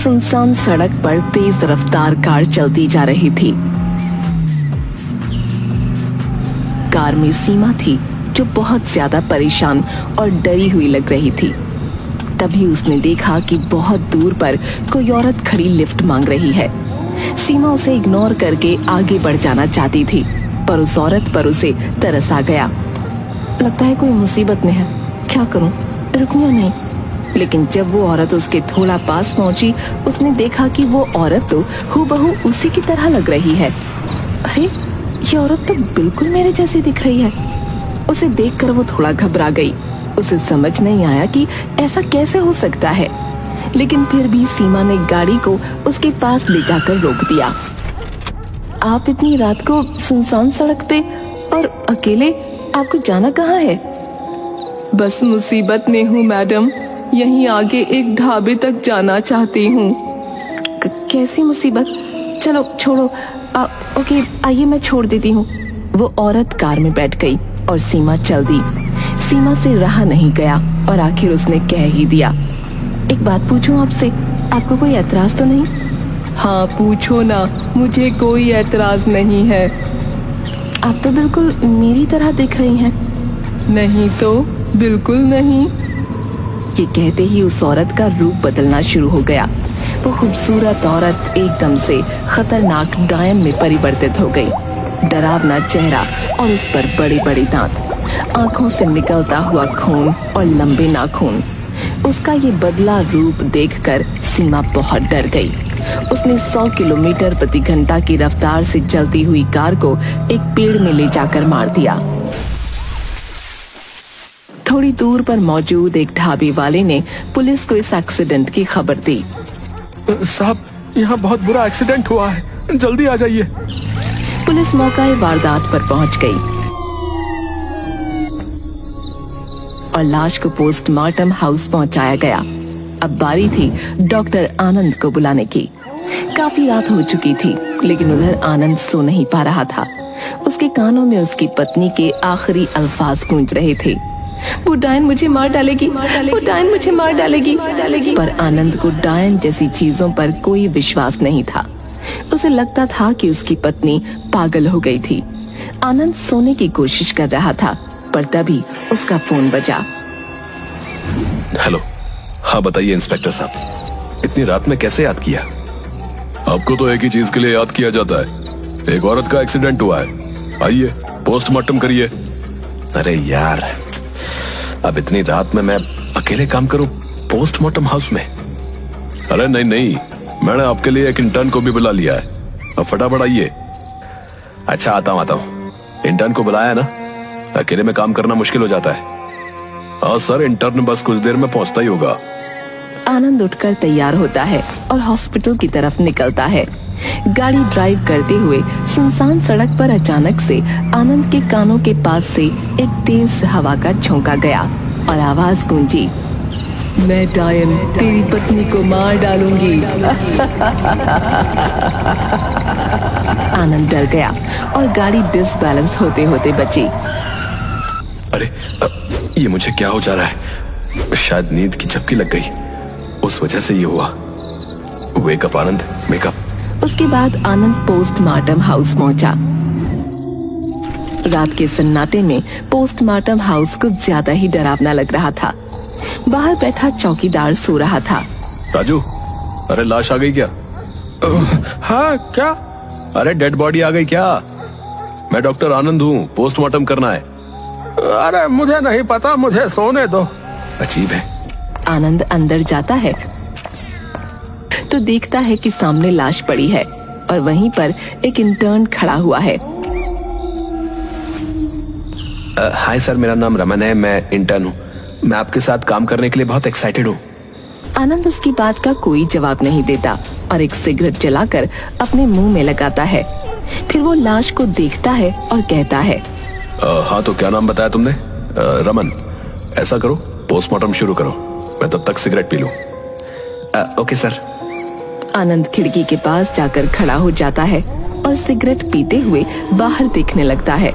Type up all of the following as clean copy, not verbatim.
सुनसान सड़क पर तेज रफ्तार कार चलती जा रही थी। कार में सीमा थी, जो बहुत ज्यादा परेशान और डरी हुई लग रही थी। तभी उसने देखा कि बहुत दूर पर कोई औरत खड़ी लिफ्ट मांग रही है। सीमा उसे इग्नोर करके आगे बढ़ जाना चाहती थी, पर उस औरत पर उसे तरस आ गया। लगता है कोई मुसीबत में है, क्या करूं, रुकूंगा नहीं। लेकिन जब वो औरत उसके थोड़ा पास पहुंची, उसने देखा कि वो औरत तो हूबहू उसी की तरह लग रही है। अरे, ये औरत तो बिल्कुल मेरे जैसी दिख रही है। उसे देखकर वो थोड़ा घबरा गई। उसे समझ नहीं आया कि ऐसा कैसे हो सकता है, लेकिन फिर भी सीमा ने गाड़ी को उसके पास ले जाकर रोक दिया। आप इतनी रात को सुनसान सड़क पे और अकेले, आपको जाना कहाँ है? बस मुसीबत में हूँ मैडम, यहीं आगे एक ढाबे तक जाना चाहती हूँ। कैसी मुसीबत? चलो छोड़ो, ओके आइए मैं छोड़ देती हूँ। वो औरत कार में बैठ गई और सीमा चल दी। सीमा से रहा नहीं गया और आखिर उसने कह ही दिया, एक बात पूछूं आपसे, आपको कोई एतराज तो नहीं? हाँ पूछो ना, मुझे कोई एतराज नहीं है। आप तो बिल्कुल मेरी तरह दिख रही हैं। नहीं तो, बिल्कुल नहीं। ये कहते ही उस औरत का रूप बदलना शुरू हो गया। वो खूबसूरत औरत एकदम से खतरनाक डायन में परिवर्तित हो गई। डरावना चेहरा और उस पर बड़े बड़े दांत, आंखों से निकलता हुआ खून और लंबे नाखून। उसका ये बदला रूप देखकर सीमा बहुत डर गई। उसने 100 किलोमीटर प्रति घंटा की रफ्तार से चलती हुई कार को एक पेड़ में ले जाकर मार दिया। थोड़ी दूर पर मौजूद एक ढाबे वाले ने पुलिस को इस एक्सीडेंट की खबर दी। साहब, यहाँ बहुत बुरा एक्सीडेंट हुआ है, जल्दी आ जाइए। पुलिस मौके वारदात पर पहुंच गई और लाश को पोस्टमार्टम हाउस पहुंचाया गया। अब बारी थी डॉक्टर आनंद को बुलाने की। काफी रात हो चुकी थी, लेकिन उधर आनंद सो नहीं पा रहा था। उसके कानों में उसकी पत्नी के आखिरी अल्फाज गूंज रहे थे, वो डायन मुझे मार डालेगी, वो डायन मुझे मार डालेगी। पर आनंद को डायन जैसी चीजों पर कोई विश्वास नहीं था। उसे लगता था कि उसकी पत्नी पागल हो गई थी। आनंद सोने की कोशिश कर रहा था, पर तभी उसका फोन बजा। हेलो, हाँ बताइए इंस्पेक्टर साहब, इतनी रात में कैसे याद किया? आपको तो एक ही चीज के लिए याद किया जाता है, एक औरत का एक्सीडेंट हुआ है, आइए पोस्टमार्टम करिए। अरे यार, अब इतनी रात में मैं अकेले काम करूं पोस्टमार्टम हाउस में? अरे नहीं नहीं, मैंने आपके लिए एक इंटर्न को भी बुला लिया है, अब फटाफट आइए। अच्छा आता हूँ। इंटर्न को बुलाया ना, अकेले में काम करना मुश्किल हो जाता है। हाँ सर, इंटर्न बस कुछ देर में पहुंचता ही होगा। आनंद उठकर तैयार होता है और हॉस्पिटल की तरफ निकलता है। गाड़ी ड्राइव करते हुए सुनसान सड़क पर अचानक से आनंद के कानों के पास से एक तेज हवा का झोंका गया और आवाज गूंजी, मैं डायन तेरी पत्नी को मार डालूंगी। आनंद डर गया और गाड़ी डिसबैलेंस होते होते बची। अरे ये मुझे क्या हो जा रहा है? शायद नींद की झपकी लग गई, उस वजह से ये हुआ। वेकअप आनंद, वेकअप। उसके बाद आनंद पोस्टमार्टम हाउस पहुंचा। रात के सन्नाटे में पोस्टमार्टम हाउस कुछ ज्यादा ही डरावना लग रहा था। बाहर बैठा चौकीदार सो रहा था। राजू, अरे लाश आ गई क्या? हाँ क्या? अरे डेड बॉडी आ गई क्या? मैं डॉक्टर आनंद हूँ, पोस्टमार्टम करना है। अरे मुझे नहीं पता, मुझे सोने दो। अजीब है। आनंद अंदर जाता है तो देखता है कि सामने लाश पड़ी है और वहीं पर एक इंटर्न खड़ा हुआ है। हाय सर, मेरा नाम रमन है, मैं इंटर्न हूँ। मैं आपके साथ काम करने के लिए बहुत एक्साइटेड हूँ। आनंद उसकी बात का कोई जवाब नहीं देता और एक सिगरेट जलाकर अपने मुंह में लगाता है। फिर वो लाश को देखता है और कहता है, हाँ तो क्या नाम बताया तुमने? रमन। ऐसा करो, पोस्टमार्टम शुरू करो, मैं तब तक सिगरेट पी लूं। Okay sir. आनंद खिड़की के पास जाकर खड़ा हो जाता है और सिगरेट पीते हुए बाहर देखने लगता है।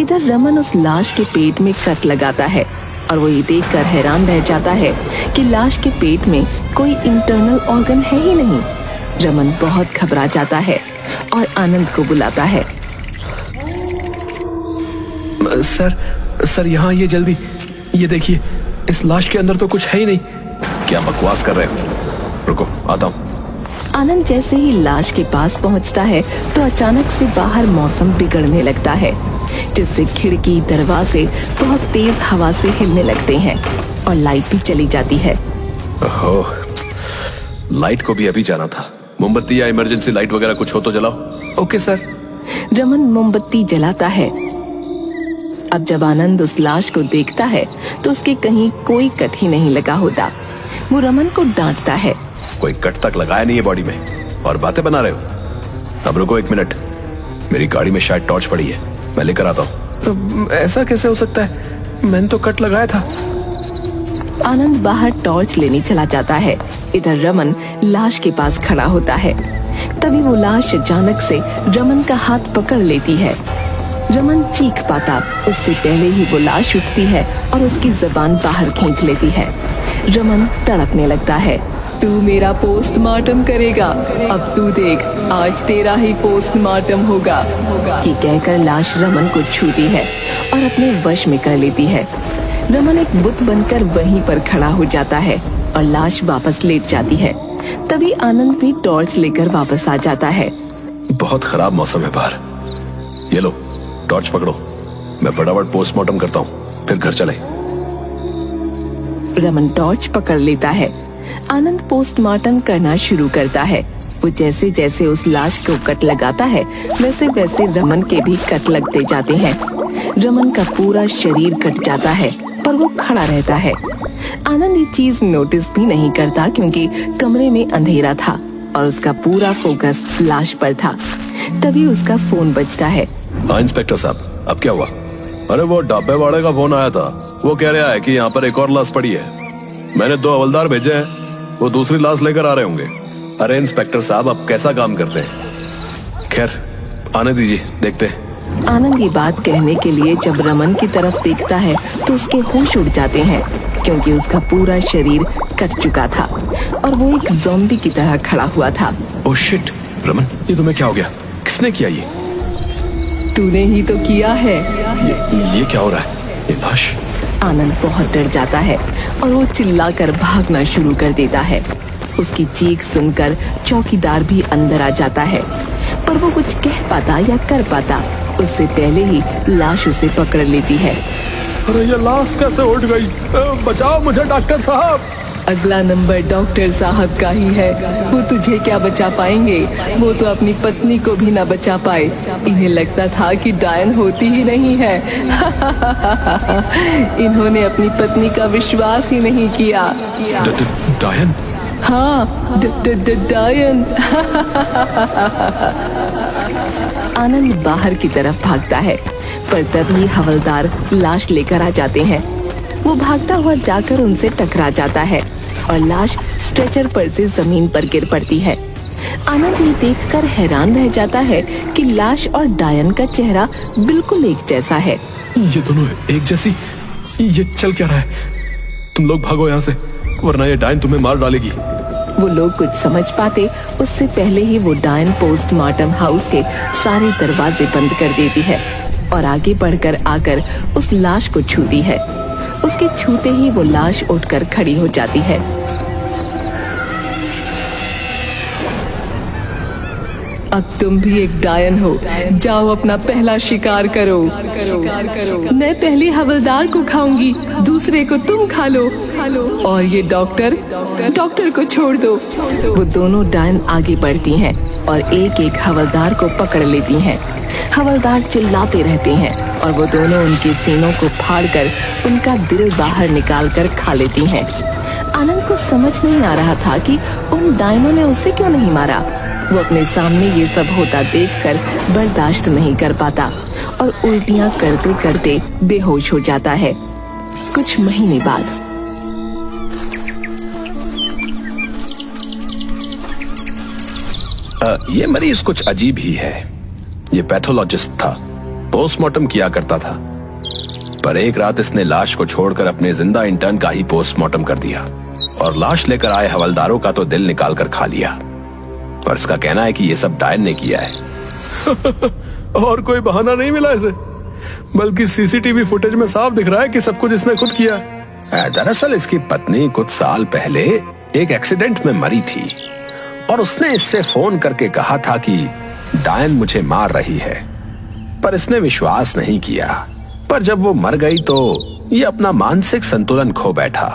इधर रमन उस लाश के पेट में कट लगाता है और वो ये देखकर हैरान रह जाता है कि लाश के पेट में कोई इंटरनल ऑर्गन है ही नहीं। रमन बहुत घबरा जाता है और आनंद को बुलाता है। सर यहाँ ये जल्दी, ये देखिए, इस लाश के अंदर तो कुछ है ही नहीं। क्या बकवास कर रहे हो? रुको, आता हूँ। आनंद जैसे ही लाश के पास पहुंचता है तो अचानक से बाहर मौसम बिगड़ने लगता है, जिससे खिड़की दरवाजे बहुत तेज हवा से हिलने लगते हैं और लाइट भी चली जाती है। ओहो, लाइट को भी अभी जाना था। मोमबत्ती या इमरजेंसी लाइट वगैरह कुछ हो तो जलाओ। Okay sir. रमन मोमबत्ती जलाता है। अब जब आनंद उस लाश को देखता है तो उसके कहीं कोई कट ही नहीं लगा होता। वो रमन को डांटता है। कोई कट तक लगाया नहीं है बॉडी में और बातें बना रहे हो। अब रुको 1 मिनट, मेरी गाड़ी में शायद टॉर्च पड़ी है, मैं लेकर आता हूँ। ऐसा कैसे हो सकता है? मैंने तो कट लगाया था। आनंद बाहर टॉर्च लेने चला जाता है। इधर रमन लाश के पास खड़ा होता है। तभी वो लाश अचानक से रमन का हाथ पकड़ लेती है। रमन चीख पाता उससे पहले ही वो लाश उठती है और उसकी जुबान बाहर खींच लेती है। रमन तड़पने लगता है। तू मेरा पोस्टमार्टम करेगा, अब तू देख, आज तेरा ही पोस्टमार्टम होगा। ये कहकर लाश रमन को छूती है और अपने वश में कर लेती है। रमन एक बुत बनकर वहीं पर खड़ा हो जाता है और लाश वापस लेट जाती है। तभी आनंद भी टॉर्च लेकर वापस आ जाता है। बहुत खराब मौसम है बाहर। ये लो, टॉर्च पकड़ो, मैं फटाफट पोस्टमार्टम करता हूँ, फिर घर चले। रमन टॉर्च पकड़ लेता है। आनंद पोस्टमार्टम करना शुरू करता है। वो जैसे जैसे उस लाश को कट लगाता है वैसे वैसे रमन के भी कट लगते जाते हैं। रमन का पूरा शरीर कट जाता है पर वो खड़ा रहता है। आनंद ये चीज नोटिस भी नहीं करता क्योंकि कमरे में अंधेरा था और उसका पूरा फोकस लाश पर था। तभी उसका फोन बजता है। हाँ इंस्पेक्टर साहब, अब क्या हुआ? अरे वो ढाबे वाले का फोन आया था। वो कह रहा है कि यहाँ पर एक और लाश पड़ी है। मैंने 2 हवलदार भेजे हैं, वो दूसरी लाश लेकर आ रहे होंगे। अरे इंस्पेक्टर साहब, आप कैसा काम करते हैं? खैर, आने दीजिए, देखते हैं। आनंद ये बात कहने के लिए जब रमन की तरफ देखता है तो उसके होश उड़ जाते हैं क्योंकि उसका पूरा शरीर कट चुका था और वो एक ज़ॉम्बी की तरह खड़ा हुआ था। ओह शिट, रमन, ये तुम्हें क्या हो गया? किसने किया ये? तूने ही तो किया है। ये क्या हो रहा है? ये लाश। आनंद बहुत डर जाता है और वो चिल्लाकर भागना शुरू कर देता है। उसकी चीख सुनकर चौकीदार भी अंदर आ जाता है, पर वो कुछ कह पाता या कर पाता उससे पहले ही लाश उसे पकड़ लेती है। अरे ये लाश कैसे उठ गई? बचाओ मुझे डॉक्टर साहब। अगला नंबर डॉक्टर साहब का ही है। वो तुझे क्या बचा पाएंगे? वो तो अपनी पत्नी को भी ना बचा पाए। इन्हें लगता था कि डायन होती ही नहीं है। इन्होंने अपनी पत्नी का विश्वास ही नहीं किया। डायन? हाँ, डायन। आनंद बाहर की तरफ भागता है, पर तभी हवलदार लाश लेकर आ जाते हैं। वो भागता हुआ जाकर उनसे टकरा जाता है और लाश स्ट्रेचर पर से जमीन पर गिर पड़ती है। आनंद ये देखकर हैरान रह जाता है कि लाश और डायन का चेहरा बिल्कुल एक जैसा है। ये दोनों एक जैसी? ये चल क्या रहा है? तुम लोग भागो यहाँ से, वरना ये डायन तुम्हें मार डालेगी। वो लोग कुछ समझ पाते उससे पहले ही वो डायन पोस्टमार्टम हाउस के सारे दरवाजे बंद कर देती है और आगे बढ़कर आकर उस लाश को छूती है। उसके छूते ही वो लाश उठकर खड़ी हो जाती है। अब तुम भी एक डायन हो, जाओ अपना पहला शिकार करो। मैं पहले हवलदार को खाऊंगी, दूसरे को तुम खा लो, और ये डॉक्टर को छोड़ दो। वो दोनों डायन आगे बढ़ती हैं और एक एक हवलदार को पकड़ लेती हैं। हवलदार चिल्लाते रहते हैं और वो दोनों उनके सीनों को फाड़कर उनका दिल बाहर निकालकर खा लेती हैं। आनंद को समझ नहीं आ रहा था कि उन डायनों ने उसे क्यों नहीं मारा। वो अपने सामने ये सब होता देखकर बर्दाश्त नहीं कर पाता और उल्टियां करते करते बेहोश हो जाता है। कुछ महीने बाद ये मरीज कुछ अजीब ही है। ये पैथोलॉजिस्ट था, पोस्टमार्टम किया करता था, पर एक रात इसने लाश को छोड़कर अपने जिंदा इंटर्न का ही पोस्टमार्टम कर दिया। और लाश लेकर आए हवलदारों का तो दिल निकाल कर खा लिया। पर इसका कहना है कि ये सब डायन ने किया है। और कोई बहाना नहीं मिला इसे, बल्कि सीसीटीवी फुटेज में साफ दिख रहा है कि सब कुछ इसने खुद किया। दरअसल इसकी पत्नी कुछ साल पहले एक एक्सीडेंट में मरी थी और उसने इससे फोन करके कहा था कि डायन मुझे मार रही है, पर इसने विश्वास नहीं किया। पर जब वो मर गई तो ये अपना मानसिक संतुलन खो बैठा।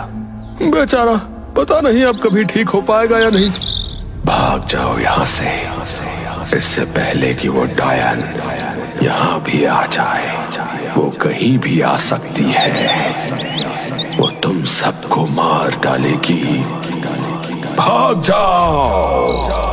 बेचारा, पता नहीं अब कभी ठीक हो पाएगा या नहीं। भाग जाओ यहाँ से, इससे पहले कि वो डायन यहाँ भी आ जाए। वो कहीं भी आ सकती है, वो तुम सबको मार डालेगी। भाग जाओ।